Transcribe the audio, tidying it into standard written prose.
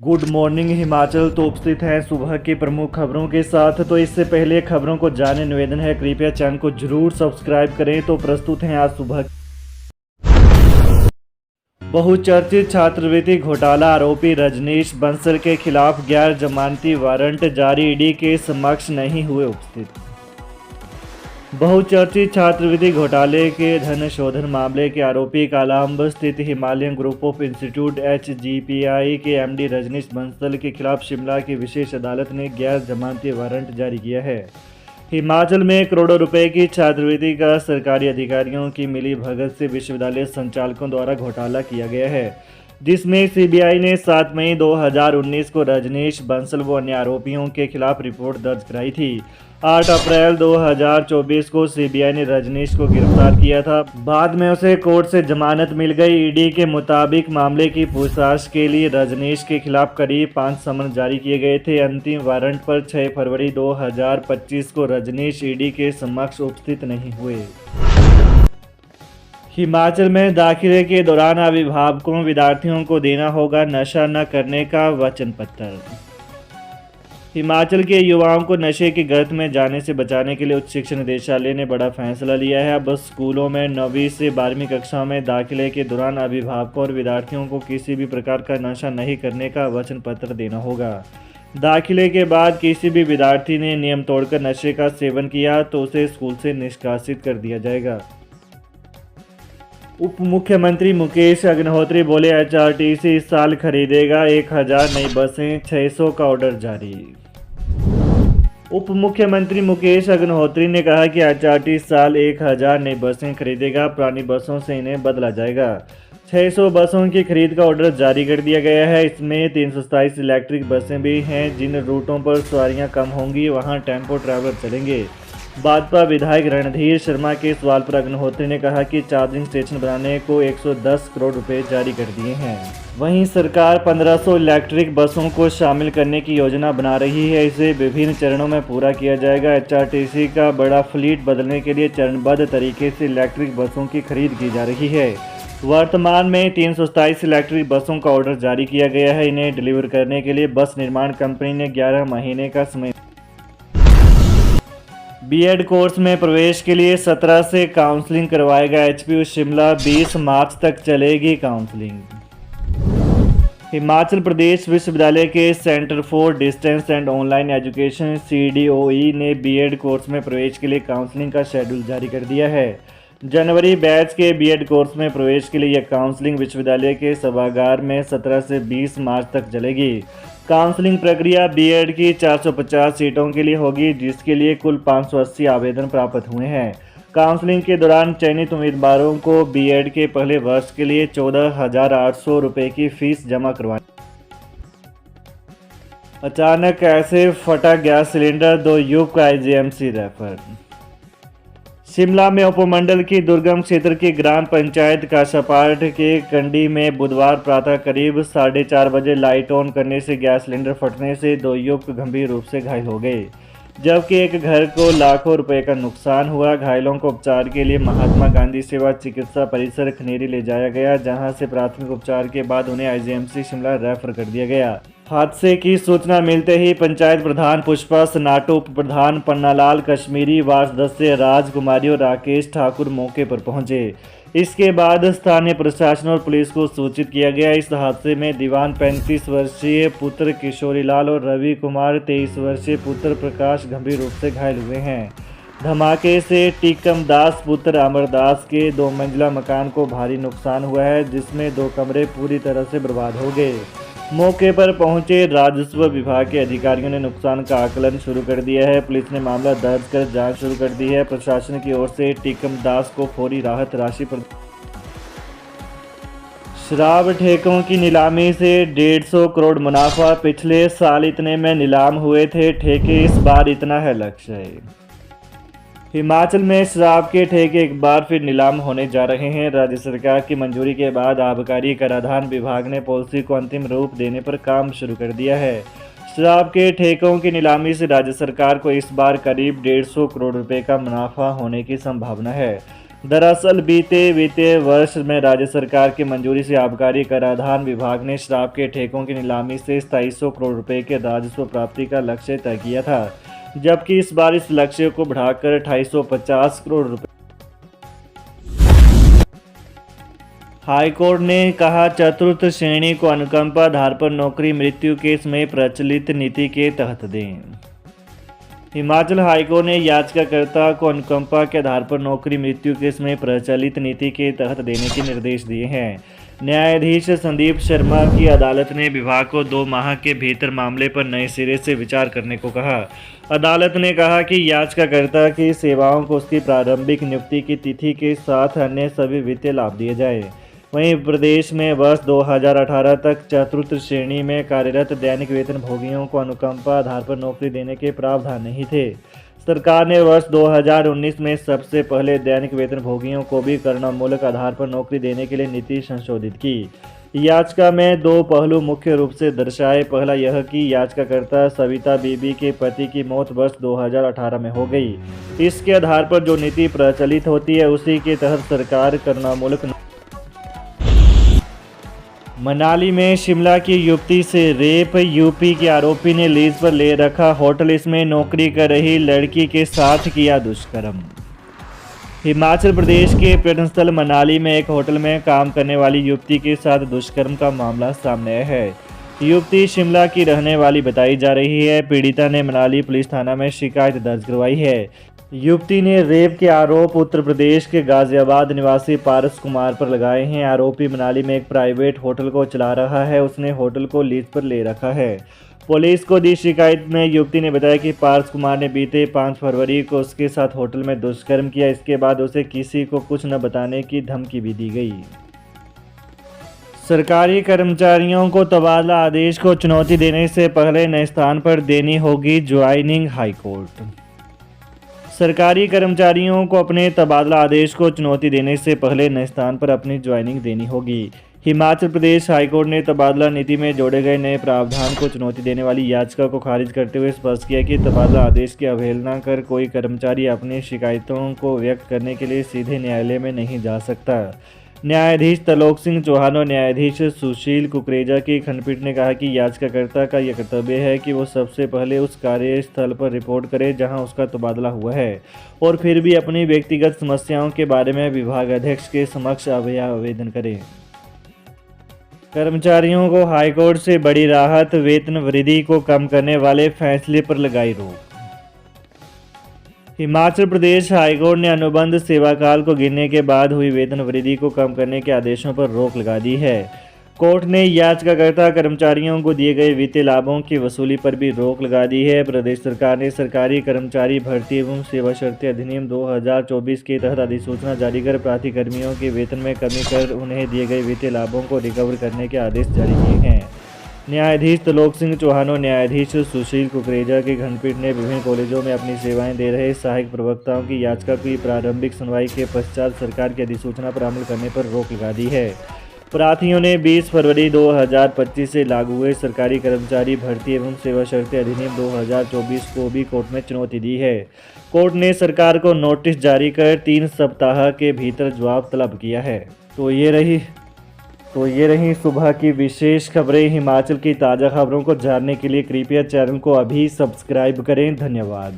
Good morning Himachal. तो उपस्थित हैं सुबह की प्रमुख खबरों के साथ। तो इससे पहले खबरों को जाने निवेदन है, कृपया चैनल को जरूर सब्सक्राइब करें। तो प्रस्तुत हैं आज सुबह। बहुचर्चित छात्रवृत्ति घोटाला आरोपी रजनीश बंसल के खिलाफ गैर जमानती वारंट जारी, ईडी के समक्ष नहीं हुए उपस्थित। बहुचर्चित छात्रवृत्ति घोटाले के धन शोधन मामले के आरोपी कालाअंब स्थित Himalayan group of institute HGPI के MD रजनीश बंसल के खिलाफ शिमला की विशेष अदालत ने गैर जमानती वारंट जारी किया है। हिमाचल में करोड़ों रुपए की छात्रवृत्ति का सरकारी अधिकारियों की मिली भगत से विश्वविद्यालय संचालकों द्वारा घोटाला किया गया है, जिसमें CBI ने 7 मई 2019 को रजनीश बंसल व अन्य आरोपियों के खिलाफ रिपोर्ट दर्ज कराई थी। 8 अप्रैल 2024 को CBI ने रजनीश को गिरफ्तार किया था। बाद में उसे कोर्ट से जमानत मिल गई। ईडी के मुताबिक मामले की पूछताछ के लिए रजनीश के खिलाफ करीब 5 समन जारी किए गए थे। अंतिम वारंट पर 6 फरवरी 2025 को रजनीश ईडी के समक्ष उपस्थित नहीं हुए। हिमाचल में दाखिले के दौरान अभिभावकों विद्यार्थियों को देना होगा नशा न करने का वचन पत्र। हिमाचल के युवाओं को नशे की गर्त में जाने से बचाने के लिए उच्च शिक्षा निदेशालय ने बड़ा फैसला लिया है। अब स्कूलों में 9वीं से 12वीं कक्षा में दाखिले के दौरान अभिभावकों और विद्यार्थियों को किसी भी प्रकार का नशा नहीं करने का वचन पत्र देना होगा। दाखिले के बाद किसी भी विद्यार्थी ने नियम तोड़कर नशे का सेवन किया तो उसे स्कूल से निष्कासित कर दिया जाएगा। उप मुख्यमंत्री मुकेश अग्निहोत्री बोले, HRTC इस साल खरीदेगा 1000 नई बसें, 600 का ऑर्डर जारी। उप मुख्यमंत्री मुकेश अग्निहोत्री ने कहा कि HRTC इस साल 1000 नई बसें खरीदेगा। पुरानी बसों से इन्हें बदला जाएगा। 600 बसों की खरीद का ऑर्डर जारी कर दिया गया है। इसमें 327 इलेक्ट्रिक बसें भी हैं। जिन रूटों पर सवारियां कम होंगी वहां टेम्पो ट्रैवलर चलेंगे। भाजपा विधायक रणधीर शर्मा के सवाल पर अग्निहोत्री ने कहा कि चार्जिंग स्टेशन बनाने को 110 करोड़ रुपए जारी कर दिए हैं। वहीं सरकार 1500 इलेक्ट्रिक बसों को शामिल करने की योजना बना रही है। इसे विभिन्न चरणों में पूरा किया जाएगा। HRTC का बड़ा फ्लीट बदलने के लिए चरणबद्ध तरीके से इलेक्ट्रिक बसों की खरीद की जा रही है। वर्तमान में 327 इलेक्ट्रिक बसों का ऑर्डर जारी किया गया है। इन्हें डिलीवर करने के लिए बस निर्माण कंपनी ने 11 महीने का समय। BEd कोर्स में प्रवेश के लिए 17 से काउंसलिंग करवाएगा HPU शिमला। 20 मार्च तक चलेगी काउंसलिंग। हिमाचल प्रदेश विश्वविद्यालय के centre for distance and online education CDOE ने BEd कोर्स में प्रवेश के लिए काउंसलिंग का शेड्यूल जारी कर दिया है। जनवरी बैच के BEd कोर्स में प्रवेश के लिए यह काउंसलिंग विश्वविद्यालय के सभागार में 17 से 20 मार्च तक चलेगी। काउंसलिंग प्रक्रिया BEd की 450 सीटों के लिए होगी, जिसके लिए कुल 580 आवेदन प्राप्त हुए हैं। काउंसलिंग के दौरान चयनित उम्मीदवारों को BEd के पहले वर्ष के लिए 14,800 रुपये की फीस जमा करवानी। अचानक कैसे फटा गैस सिलेंडर, 2 युवक IGMC रेफर। शिमला में उपमंडल की दुर्गम क्षेत्र की ग्राम पंचायत काशापाट के कंडी में बुधवार प्रातः करीब 4:30 बजे लाइट ऑन करने से गैस सिलेंडर फटने से 2 युवक गंभीर रूप से घायल हो गए, जबकि एक घर को लाखों रुपए का नुकसान हुआ। घायलों को उपचार के लिए महात्मा गांधी सेवा चिकित्सा परिसर खनेरी ले जाया गया, जहां से प्राथमिक उपचार के बाद उन्हें IGMC शिमला रेफर कर दिया गया। हादसे की सूचना मिलते ही पंचायत प्रधान पुष्पा सनाटो, उप प्रधान पन्नालाल कश्मीरी, वार्ड सदस्य राजकुमारी और राकेश ठाकुर मौके पर पहुंचे। इसके बाद स्थानीय प्रशासन और पुलिस को सूचित किया गया। इस हादसे में दीवान 35 वर्षीय पुत्र किशोरीलाल और रवि कुमार 23 वर्षीय पुत्र प्रकाश गंभीर रूप से घायल हुए हैं। धमाके से टीकम दास पुत्र अमरदास के 2 मंजिला मकान को भारी नुकसान हुआ है, जिसमें 2 कमरे पूरी तरह से बर्बाद हो गए। मौके पर पहुंचे राजस्व विभाग के अधिकारियों ने नुकसान का आकलन शुरू कर दिया है। पुलिस ने मामला दर्ज कर जांच शुरू कर दी है। प्रशासन की ओर से टीकम दास को फौरी राहत राशि पर। शराब ठेकों की नीलामी से 150 करोड़ मुनाफा, पिछले साल इतने में नीलाम हुए थे ठेके, इस बार इतना है लक्ष्य। हिमाचल में शराब के ठेके एक बार फिर नीलाम होने जा रहे हैं। राज्य सरकार की मंजूरी के बाद आबकारी कराधान विभाग ने पॉलिसी को अंतिम रूप देने पर काम शुरू कर दिया है। शराब के ठेकों की नीलामी से राज्य सरकार को इस बार करीब 150 करोड़ रुपए का मुनाफा होने की संभावना है। दरअसल बीते वित्तीय वर्ष में राज्य सरकार की मंजूरी से आबकारी कराधान विभाग ने शराब के ठेकों की नीलामी से 2700 करोड़ रुपए के राजस्व प्राप्ति का लक्ष्य तय किया था, जबकि इस बार इस लक्ष्य को बढ़ाकर 2850 करोड़ रुपए। हाईकोर्ट ने कहा चतुर्थ श्रेणी को अनुकंपा आधार पर नौकरी मृत्यु केस में प्रचलित नीति के तहत दें। हिमाचल हाईकोर्ट ने याचिकाकर्ता को अनुकंपा के आधार पर नौकरी मृत्यु केस में प्रचलित नीति के तहत देने के निर्देश दिए हैं। न्यायाधीश संदीप शर्मा की अदालत ने विभाग को 2 माह के भीतर मामले पर नए सिरे से विचार करने को कहा। अदालत ने कहा कि याचिकाकर्ता की सेवाओं को उसकी प्रारंभिक नियुक्ति की तिथि के साथ अन्य सभी वित्तीय लाभ दिए जाए। वहीं प्रदेश में वर्ष 2018 तक चतुर्थ श्रेणी में कार्यरत दैनिक वेतन भोगियों को अनुकंपा आधार पर नौकरी देने के प्रावधान नहीं थे। सरकार ने वर्ष 2019 में सबसे पहले दैनिक वेतन भोगियों को भी करणामूलक आधार पर नौकरी देने के लिए नीति संशोधित की। याचिका में 2 पहलू मुख्य रूप से दर्शाए। पहला यह कि याचिकाकर्ता सविता बीबी के पति की मौत वर्ष 2018 में हो गई। इसके आधार पर जो नीति प्रचलित होती है उसी के तहत सरकार करणामूलक। मनाली में शिमला की युवती से रेप, यूपी के आरोपी ने लीज पर ले रखा होटल, इसमें नौकरी कर रही लड़की के साथ किया दुष्कर्म। हिमाचल प्रदेश के पर्यटन स्थल मनाली में एक होटल में काम करने वाली युवती के साथ दुष्कर्म का मामला सामने आया है। युवती शिमला की रहने वाली बताई जा रही है। पीड़िता ने मनाली पुलिस थाना में शिकायत दर्ज करवाई है। युवती ने रेप के आरोप उत्तर प्रदेश के गाजियाबाद निवासी पारस कुमार पर लगाए हैं। आरोपी मनाली में एक प्राइवेट होटल को चला रहा है। उसने होटल को लीज पर ले रखा है। पुलिस को दी शिकायत में युवती ने बताया कि पारस कुमार ने बीते 5 फरवरी को उसके साथ होटल में दुष्कर्म किया। इसके बाद उसे किसी को कुछ न बताने की धमकी भी दी गई। सरकारी कर्मचारियों को तबादला आदेश को चुनौती देने से पहले नए स्थान पर देनी होगी ज्वाइनिंग। हाईकोर्ट सरकारी कर्मचारियों को अपने तबादला आदेश को चुनौती देने से पहले नए स्थान पर अपनी ज्वाइनिंग देनी होगी। हिमाचल प्रदेश हाईकोर्ट ने तबादला नीति में जोड़े गए नए प्रावधान को चुनौती देने वाली याचिका को खारिज करते हुए स्पष्ट किया कि तबादला आदेश की अवहेलना कर कोई कर्मचारी अपनी शिकायतों को व्यक्त करने के लिए सीधे न्यायालय में नहीं जा सकता। न्यायाधीश त्रिलोक सिंह चौहान और न्यायाधीश सुशील कुकरेजा की खंडपीठ ने कहा कि याचिकाकर्ता का यह कर्तव्य है कि वो सबसे पहले उस कार्यस्थल पर रिपोर्ट करे जहां उसका तबादला हुआ है, और फिर भी अपनी व्यक्तिगत समस्याओं के बारे में विभाग अध्यक्ष के समक्ष आवेदन करे। कर्मचारियों को हाईकोर्ट से बड़ी राहत, वेतन वृद्धि को कम करने वाले फैसले पर लगाई रोक। हिमाचल प्रदेश हाईकोर्ट ने अनुबंध सेवाकाल को गिनने के बाद हुई वेतन वृद्धि को कम करने के आदेशों पर रोक लगा दी है। कोर्ट ने याचिकाकर्ता कर्मचारियों को दिए गए वित्तीय लाभों की वसूली पर भी रोक लगा दी है। प्रदेश सरकार ने सरकारी कर्मचारी भर्ती एवं सेवा शर्तें अधिनियम 2024 के तहत अधिसूचना जारी कर प्राधिकर्मियों के वेतन में कमी कर उन्हें दिए गए वित्तीय लाभों को रिकवर करने के आदेश जारी किए हैं। न्यायाधीश त्रिलोक सिंह चौहान और न्यायाधीश सुशील कुकरेजा की खंडपीठ ने विभिन्न कॉलेजों में अपनी सेवाएं दे रहे सहायक प्रवक्ताओं की याचिका की प्रारंभिक सुनवाई के पश्चात सरकार की अधिसूचना पर अमल करने पर रोक लगा दी है। प्रार्थियों ने 20 फरवरी 2025 से लागू हुए सरकारी कर्मचारी भर्ती एवं सेवा शर्तें अधिनियम 2024 को भी कोर्ट में चुनौती दी है। कोर्ट ने सरकार को नोटिस जारी कर 3 सप्ताह के भीतर जवाब तलब किया है। तो ये रही सुबह की विशेष खबरें। हिमाचल की ताज़ा खबरों को जानने के लिए कृपया चैनल को अभी सब्सक्राइब करें। धन्यवाद।